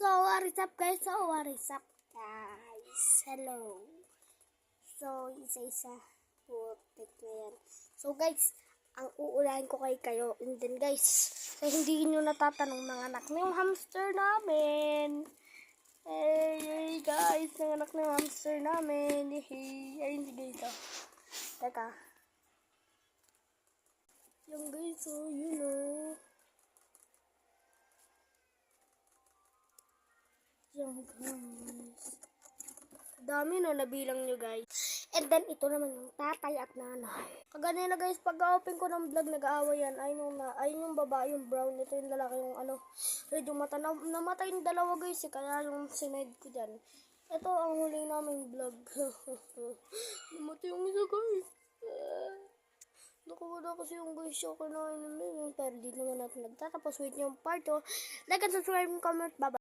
So, what is up guys? Hello. So, isa-isa. Putik na yan. So guys, ang uulahin ko kayo. And then guys, hindi nyo natatanong ng anak na yung hamster namin. Hey guys, nanganak na yung hamster namin. Hey, ayun si guys. Teka. Yung guys, yun Yung guys. Dami nabilang nyo guys. And then, ito naman yung tatay at nanay. Kaganina guys, pag-open ko ng vlog, nag-aaway yan. Ayun yung babae, yung brown. Ito yung lalaki, yung red yung mata. Namatay yung dalawa guys, kaya yung sinide ko dyan. Ito ang huli namin vlog. Namatay yung isa guys. Nakuha kasi yung guys siya kinain namin. Pero di naman natin nagtatapos. Wait yung part 2. Like and subscribe, comment, bye bye.